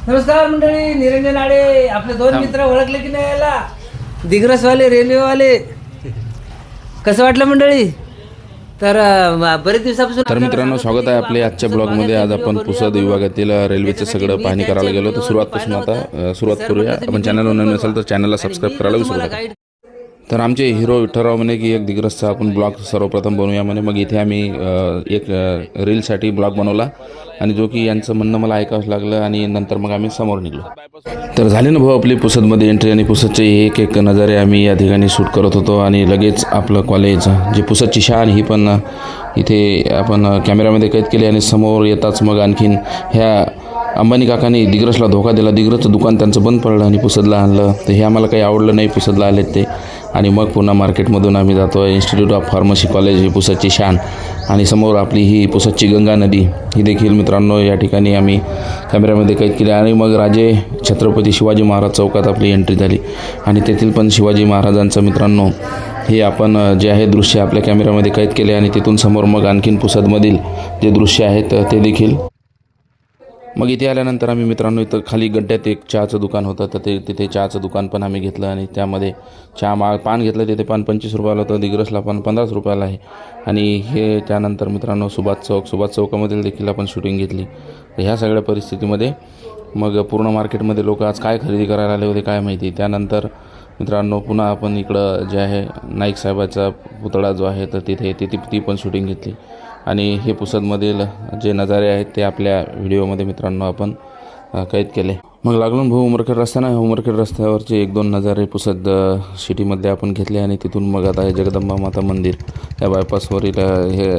नमस्कार मंडळी, निरंजन आडे. आपले दोन मित्र ओळखले की नाही याला? दिग्रसवाले, रेल्वेवाले. कसं वाटलं मंडळी? तर बरेच दिवसापासून तर मित्रांनो, स्वागत आहे आपले आजच्या ब्लॉगमध्ये. आज आपण पुसद विभागातील रेल्वेचं सगळं पाहणी करायला गेलो. तर सुरुवातपासून आता सुरुवात करूया. आपण चॅनलवर नवीन असेल तर चॅनलला सबस्क्राईब करायला विसरू नका. तर आमचे हिरो विठ्ठलराव म्हणे की एक दिग्रसचा आपण ब्लॉग सर्वप्रथम बनवूया म्हणे. मग इथे आम्ही एक रीलसाठी ब्लॉग बनवला आणि जो की यांचं म्हणणं मला ऐकावं लागलं आणि नंतर मग आम्ही समोर निघलो. तर झाले ना भाऊ आपली पुसदमध्ये एंट्री आणि पुसदचे एक एक नजारे आम्ही या ठिकाणी शूट करत होतो. आणि लगेच आपलं कॉलेज जे पुसदची शान ही पण इथे आपण कॅमेऱ्यामध्ये कैद केली. आणि समोर येताच मग आणखीन ह्या अंबानी काकांनी दिग्रसला धोका दिला. दिग्रसचं दुकान त्यांचं बंद पडलं आणि पुसदला आणलं. तर हे आम्हाला काही आवडलं नाही, पुसदला आलेत ते. आणि मग पुन्हा मार्केटमधून आम्ही जातो आहे इन्स्टिट्यूट ऑफ फार्मसी कॉलेज, ही पुसदची शान. आणि समोर आपली ही पुसदची गंगा नदी ही देखील मित्रांनो या ठिकाणी आम्ही कॅमेऱ्यामध्ये कैद केली. आणि मग राजे छत्रपती शिवाजी महाराज चौकात आपली एंट्री झाली. आणि तेथील पण शिवाजी महाराजांचं मित्रांनो हे आपण जे आहे दृश्य आपल्या कॅमेऱ्यामध्ये कैद केले. आणि तिथून समोर मग आणखीन पुसदमधील जे दृश्य आहेत ते देखील. मग इथे आल्यानंतर आम्ही मित्रांनो इथं खाली गड्ड्यात एक चहाचं दुकान होतं, तर तिथे चहाचं दुकान पण आम्ही घेतलं. आणि त्यामध्ये पान घेतलं. तिथे पान 25 रुपयाला होतं, दिग्रसला पान 15 रुपयाला आहे. आणि हे त्यानंतर मित्रांनो सुभाष चौकामधील देखील आपण शूटिंग घेतली. तर ह्या सगळ्या परिस्थितीमध्ये मग पूर्ण मार्केटमध्ये लोक आज काय खरेदी करायला आले होते काय माहिती. त्यानंतर मित्रांनो पुन्हा आपण इकडं जे आहे नाईक साहेबाचा पुतळा जो आहे तर तिथे ती पण शूटिंग घेतली. आणि हे पुसदमधील जे नजारे आहेत ते आपल्या व्हिडिओमध्ये मित्रांनो आपण कैद केले. मग लागलो भाऊ उमरखेड रस्त्यानं. उमरखेड रस्त्यावरचे एक दोन नजारे पुसद सिटीमध्ये आपण घेतले. आणि तिथून मग आता हे जगदंबा माता मंदिर या बायपासवरील हे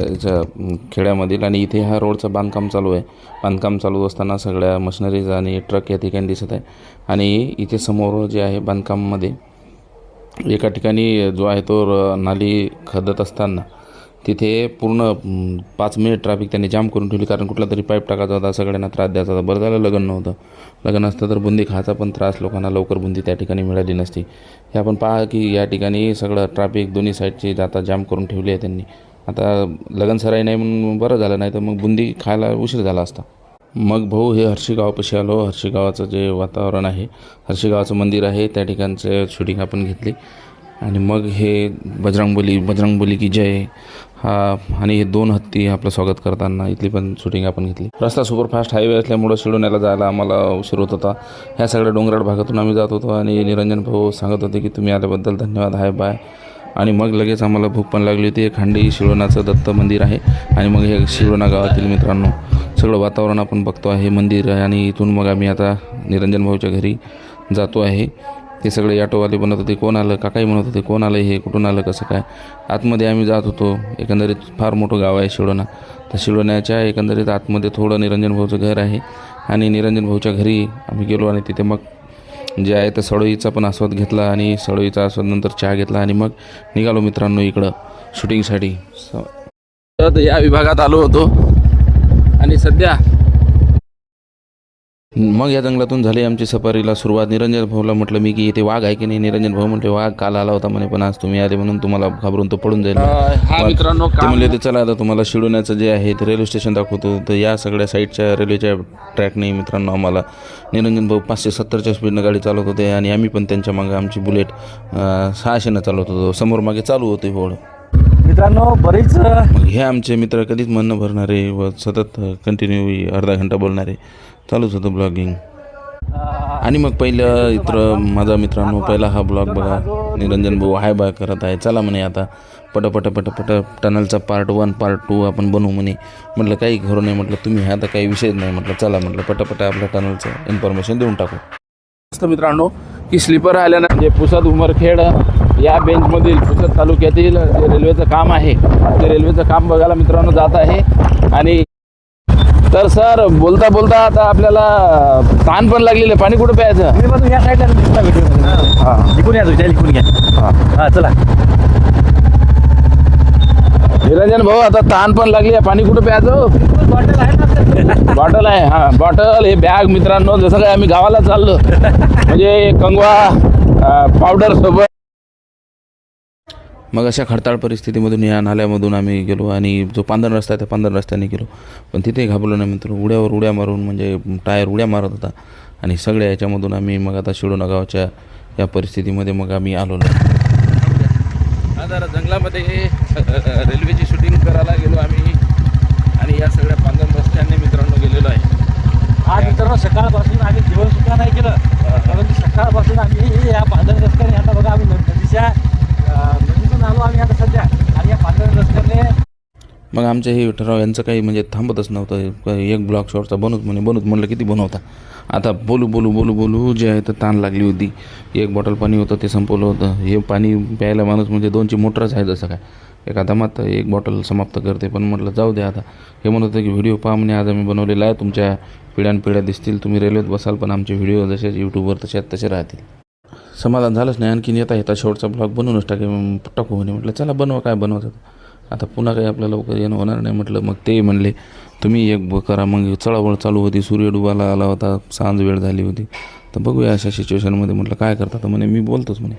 खेड्यामधील. आणि इथे ह्या रोडचं बांधकाम चालू आहे. बांधकाम चालू असताना सगळ्या मशिनरीज आणि ट्रक या ठिकाणी दिसत आहे. आणि इथे समोर जे आहे बांधकाममध्ये एका ठिकाणी जो आहे तो नाली खदत असताना तिथे पूर्ण 5 मिनिट ट्रॅफिक त्यांनी जाम करून ठेवली. कारण कुठला तरी पाईप टाकायचा होता, सगळ्यांना त्रास द्यायचा होता. बरं झालं लग्न नव्हतं. लग्न असतं तर बुंदी खायचा पण त्रास, लोकांना लवकर बुंदी त्या ठिकाणी मिळाली नसती. हे आपण पहा की या ठिकाणी सगळं ट्रॅफिक दोन्ही साईडची आता जाम करून ठेवली आहे त्यांनी. आता लगन सराई नाही म्हणून बरं झालं, नाही तर मग बुंदी खायला उशीर झाला असता. मग भाऊ हे हर्षी गावापाशी आलो. हर्षी गावाचं जे वातावरण आहे, हर्षी गावाचं मंदिर आहे, त्या ठिकाणचं शूटिंग आपण घेतली. आणि मग हे बजरंगबली की जय हा आणि हे 2 हत्ती आपलं स्वागत करताना इथली पण शूटिंग आपण घेतली. रस्ता सुपरफास्ट हायवे असल्यामुळं शिडोण्याला जायला आम्हाला उशीर होत होता. ह्या सगळ्या डोंगराळ भागातून आम्ही जात होतो. आणि निरंजन भाऊ सांगत होते की तुम्ही आल्याबद्दल धन्यवाद, हाय बाय. आणि मग लगेच आम्हाला भूक पण लागली होती. खांडी शिळोणाचं दत्त मंदिर आहे. आणि मग हे शिळोणा गावातील मित्रांनो सगळं वातावरण आपण बघतो आहे, मंदिर आहे. आणि इथून मग आम्ही आता निरंजन भाऊच्या घरी जातो आहे. ते सगळे ऑटोवाले बनत होते, कोण आलं, काकाही म्हणत होते कोण आलं, हे कुठून आलं, कसं काय. आतमध्ये आम्ही जात होतो. एकंदरीत फार मोठं गाव आहे शिळोणा. तर शिळोण्याच्या एकंदरीत आतमध्ये थोडं निरंजन भाऊचं घर आहे. आणि निरंजन भाऊच्या घरी आम्ही गेलो. आणि तिथे मग जे आहे तर सळोईचा पण आस्वाद घेतला. आणि सळोईचा आस्वाद नंतर चहा घेतला. आणि मग निघालो मित्रांनो इकडं शूटिंगसाठी. तर या विभागात आलो होतो. आणि सध्या मग या जंगलातून झाली आमची सफारीला सुरुवात. निरंजन भाऊला म्हटलं मी की इथे वाघ आहे की नाही. निरंजन भाऊ म्हटले वाघ काल आला होता म्हणे, पण आज तुम्ही आले म्हणून तुम्हाला घाबरून तो पडून जाईल. मित्रांनो ते म्हणले ते चला आता तुम्हाला शिडोण्याचं जे आहे ते रेल्वे स्टेशन दाखवतो. तर या सगळ्या साईडच्या रेल्वेच्या ट्रॅकने मित्रांनो आम्हाला निरंजन भाऊ 570च्या स्पीडनं गाडी चालवत होते. आणि आम्ही पण त्यांच्या मागे आमची बुलेट 600नं चालवत होतो. समोर मागे चालू होते होड. मित्रांनो बरेच हे आमचे मित्र कधीच म्हणणं भरणारे व सतत कंटिन्यू अर्धा घंटा बोलणारे, चालूच होतं ब्लॉगिंग. आणि मग पहिलं माझा मित्रांनो पहिला हा ब्लॉग बघा. निरंजन भाऊ हाय बाय करत आहे. चला म्हणे आता पट टनलचा पार्ट 1 पार्ट 2 आपण बनवू म्हणे. म्हटलं काही घरू नाही, म्हटलं तुम्ही आता काही विषयच नाही. म्हटलं चला म्हटलं पट आपल्या टनलचं इन्फॉर्मेशन देऊन टाकू. मस्त मित्रांनो की स्लीपर आल्यानं म्हणजे पुसद उमरखेड या बेंचमधील पुसद तालुक्यातील जे रेल्वेचं काम आहे ते रेल्वेचं काम बघायला मित्रांनो जात आहे. आणि तर सर बोलता बोलता आता आपल्याला ताण पण लागलेलं आहे. पाणी कुठं प्यायचं? या साईडला लिखून या, लिखून घ्या. हां चला. निरंजन भाऊ आता ताण पण लागली आहे, पाणी कुठं प्यायचं? बॉटल आहे ना? बॉटल आहे. हां बॉटल हे बॅग मित्रांनो जसं काय आम्ही गावाला चाललो म्हणजे कंगवा पावडर सोबत. मग अशा खडताळ परिस्थितीमधून या नाल्यामधून आम्ही गेलो. आणि जो पांदन रस्ता आहे त्या पांदन रस्त्याने गेलो. पण तिथे घाबरलो नाही मित्र. उड्या मारून म्हणजे टायर उड्या मारत होता. आणि सगळ्या याच्यामधून आम्ही मग आता शिडोना गावाच्या या परिस्थितीमध्ये मग आम्ही आलो. जरा जंगलामध्ये रेल्वेची शूटिंग करायला गेलो आम्ही आणि या सगळ्या पांगण रस्त्याने मित्रांनो गेलेलो आहे. आज मित्रांनो सकाळपासून आम्ही जेवण सुद्धा नाही केलं, परंतु सकाळपासून आम्ही या पांढऱ्या रस्त्याने आता बघा आम्ही नदीतून आलो आम्ही आता सध्या. आणि या पांढऱ्या रस्त्याने मग आमच्या हे विठ्ठलराव यांचं काही म्हणजे थांबतच नव्हतं. एक ब्लॉग शॉर्टचा बनवत म्हणलं किती बनवता. आता बोलू जे आहे तर ताण लागली होती. एक बॉटल पाणी होतं ते संपवलं होतं. हे पाणी प्यायला माणूस म्हणजे 2ची मोटरच आहे जसं काय एका दमात एक बॉटल समाप्त करते. पण म्हटलं जाऊ द्या आता. हे म्हणत होतं की व्हिडिओ पहा म्हणे आज आम्ही बनवलेला आहे, तुमच्या पिढ्यानपिढ्या दिसतील, तुम्ही रेल्वेत बसाल पण आमचे व्हिडिओ जसे यूट्यूबवर तसे राहतील. समाधान झालंच नाही. आणखीन येता शेवटचा ब्लॉग बनवूनच टाकू म्हणे. म्हटलं चला बनवा, काय बनवतात आता. पुन्हा काही आपल्याला लवकर येणं होणार नाही म्हटलं. मग ते म्हणले तुम्ही एक करा. मग चळवळ चालू होती, सूर्य डुबाला आला होता, सांज वेळ झाली होती. तर बघूया अशा सिच्युएशनमध्ये. म्हटलं काय करता तर म्हणे मी बोलतोच म्हणे.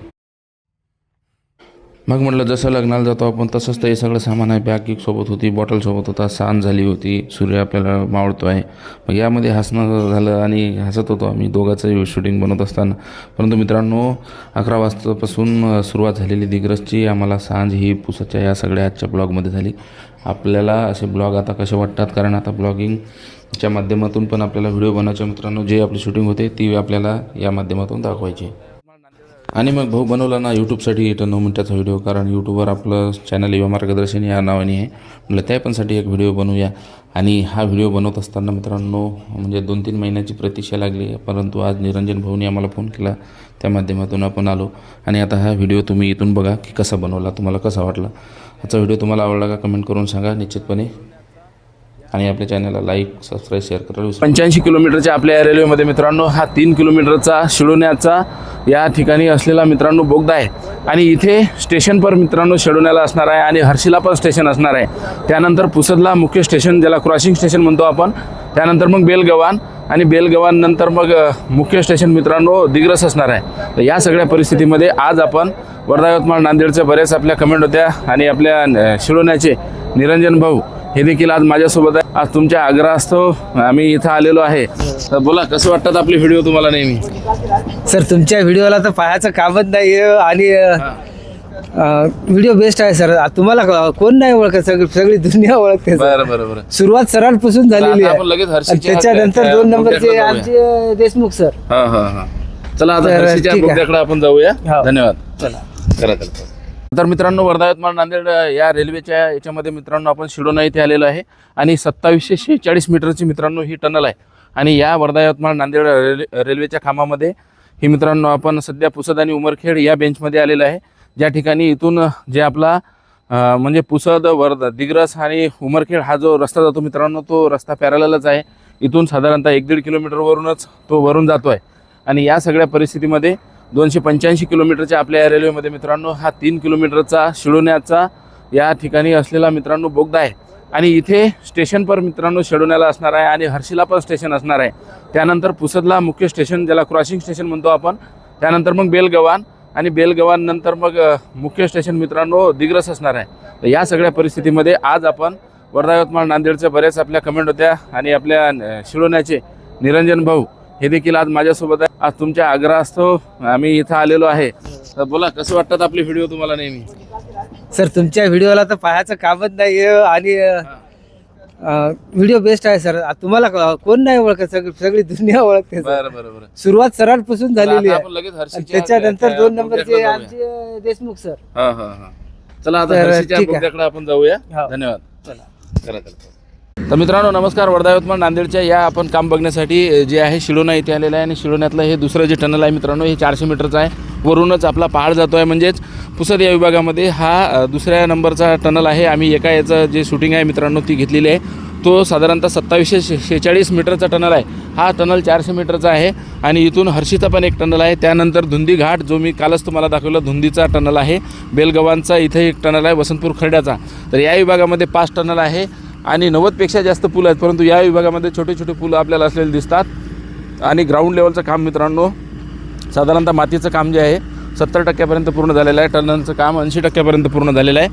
मग म्हटलं जसं लग्नाला जातो आपण तसंच तर हे सगळं सामान आहे. बॅग सोबत होती, बॉटल सोबत होता, सांज झाली होती, सूर्य आपल्याला मावळतो आहे. मग यामध्ये हसणं झालं आणि हसत होतो आम्ही दोघांचं शूटिंग बनवत असताना. परंतु मित्रांनो 11 वाजतापासून सुरुवात झालेली दिग्रसची आम्हाला सांज ही पुसाच्या या सगळ्या आजच्या ब्लॉगमध्ये झाली. आपल्याला असे ब्लॉग आता कसे वाटतात, कारण आता ब्लॉगिंगच्या माध्यमातून पण आपल्याला व्हिडिओ बनवायचे मित्रांनो. जे आपली शूटिंग होते ती आपल्याला या माध्यमातून दाखवायची. आणि मग भाऊ बनवला ना यूट्यूबसाठी 9 मिनिटाचा व्हिडिओ, कारण यूट्यूबवर आपलं चॅनल युवा मार्गदर्शन या नावाने आहे. म्हटलं त्या पणसाठी एक व्हिडिओ बनवूया. आणि हा व्हिडिओ बनवत असताना मित्रांनो म्हणजे 2-3 महिन्याची प्रतीक्षा लागली. परंतु आज निरंजन भाऊनी आम्हाला फोन केला, त्या माध्यमातून आपण आलो. आणि आता हा व्हिडिओ तुम्ही इथून बघा की कसा बनवला, तुम्हाला कसा वाटला. आजचा व्हिडिओ तुम्हाला आवडला का कमेंट करून सांगा निश्चितपणे. आणि आपल्या चॅनलला लाईक सबस्क्राईब शेअर करायला विसरू नका. 85 किलोमीटरच्या आपल्या या रेल्वेमध्ये मित्रांनो हा 3 किलोमीटरचा शिडोण्याचा या ठिकाणी असलेला मित्रांनो बोगदा आहे. आणि इथे स्टेशन पर मित्रांनो शिडोण्याला असणार आहे आणि हर्षीला पण स्टेशन असणार आहे. त्यानंतर पुसदला मुख्य स्टेशन ज्याला क्रॉसिंग स्टेशन म्हणतो आपण. त्यानंतर मग बेलगव्हाण आणि बेलगव्हाण नंतर मग मुख्य स्टेशन मित्रांनो दिग्रस असणार आहे. तर या सगळ्या परिस्थितीमध्ये आज आपण वर्धा यवतमाळ नांदेडच्या बऱ्याच आपल्या कमेंट होत्या आणि आपल्या शिडोण्याचे निरंजन भाऊ हे देखील आज माझ्यासोबत आहे. आज तुमच्या आग्रहास्तव आम्ही इथं आलेलो आहे. तर बोला कसं वाटतात आपले व्हिडिओ तुम्हाला नेहमी. सर तुमच्या व्हिडिओला तर पाहायचं कामच नाही आणि व्हिडिओ बेस्ट आहे सर. तुम्हाला कोण नाही ओळखत, सगळी दुनिया ओळखते. बरं. सुरुवात सरांपासून झालेली आपण लगेच आहे. हर्षीच्या त्याच्यानंतर 2 नंबरचे आमचे देशमुख सर. हा. चला आता तर हर्षीच्या ठीक आहे. बोगद्याकडे आपण जाऊया. हो. धन्यवाद. चला. करा. तर मित्रांनो वर्धा यवतमाळ नांदेड या रेल्वेच्या याच्यामध्ये मित्रांनो आपण शिडोना इथे आलेलो आहे. आणि 2746 मीटरची मित्रांनो ही टनल आहे. आणि या वर्धा यवतमाळ नांदेड रेल्वेच्या खांबामध्ये ही मित्रांनो आपण सध्या पुसद आणि उमरखेड या बेंचमध्ये आलेलं आहे. ज्या ठिकाणी इथून जे आपला म्हणजे पुसद वर्धा दिग्रस आणि उमरखेड हा जो रस्ता जातो मित्रांनो तो रस्ता पॅरलच आहे. इथून साधारणतः 1-1.5 किलोमीटरवरूनच तो वरून जातो आहे. आणि या सगळ्या परिस्थितीमध्ये 285 किलोमीटरच्या आपल्या या रेल्वेमध्ये मित्रांनो हा 3 किलोमीटरचा शिडोण्याचा या ठिकाणी असलेला मित्रांनो बोगदा आहे. आणि इथे स्टेशन पर मित्रांनो शिडोण्याला असणार आहे आणि हर्षीला पण स्टेशन असणार आहे. त्यानंतर पुसदला मुख्य स्टेशन ज्याला क्रॉसिंग स्टेशन म्हणतो आपण. त्यानंतर मग बेलगव्हाण आणि बेलगव्हाण नंतर मग मुख्य स्टेशन मित्रांनो दिग्रस असणार आहे. तर या सगळ्या परिस्थितीमध्ये आज आपण वर्धा यवतमाळ नांदेडच्या बऱ्याच आपल्या कमेंट होत्या आणि आपल्या शिडोण्याचे निरंजन भाऊ हे देखील आज माझ्यासोबत आहे. आज तुमच्या आग्रहास्तव आम्ही इथं आलेलो आहे. तर बोला कसं वाटतात आपले व्हिडिओ तुम्हाला नेहमी. सर तुमच्या व्हिडिओला तर पाहायचं कामच नाही आणि व्हिडिओ बेस्ट आहे सर. तुम्हाला कोण नाही ओळखत, सगळी दुनिया ओळखते. बरं. सुरुवात सरांपासून झालेली आपण आहे. लगेच हर्षीच्या त्याच्यानंतर 2 नंबरचे बोगद्याकडे जाऊया. आमचे देशमुख सर. हा. चला आता तर हर्षीच्या ठीक आहे. बोगद्याकडे आपण जाऊया. हो. धन्यवाद. चला. करा. तर मित्रांनो नमस्कार. वर्धा यवतमाळ नांदेडच्या या आपण काम बघण्यासाठी जे आहे शिडोना इथे आलेलं आहे. आणि शिडोण्यातलं हे दुसरं जे टनल आहे मित्रांनो हे 400 मीटरचं आहे. वरूनच आपला पहाड जातो आहे. म्हणजेच पुसद या विभागामध्ये हा दुसऱ्या नंबरचा टनल आहे. आम्ही एका याचं जे शूटिंग आहे मित्रांनो ती घेतलेली आहे. तो साधारणतः 2746 मीटरचा टनल आहे. हा टनल 400 मीटरचा आहे. आणि इथून हर्षीचा पण एक टनल आहे. त्यानंतर धुंदी घाट जो मी कालच तुम्हाला दाखवलं धुंदीचा टनल आहे. बेलगव्हाणचा इथे एक टनल आहे वसंतपूर खर्ड्याचा. तर या विभागामध्ये 5 टनल आहे आणि 90पेक्षा जास्त पूल आहेत. परंतु या विभागामध्ये छोटे छोटे पूल आपल्याला असलेले दिसतात. आणि ग्राउंड लेवलचं काम मित्रांनो साधारणतः मातीचं काम जे आहे 70% पूर्ण झालेलं आहे. टनलचं काम 80% पूर्ण झालेलं आहे.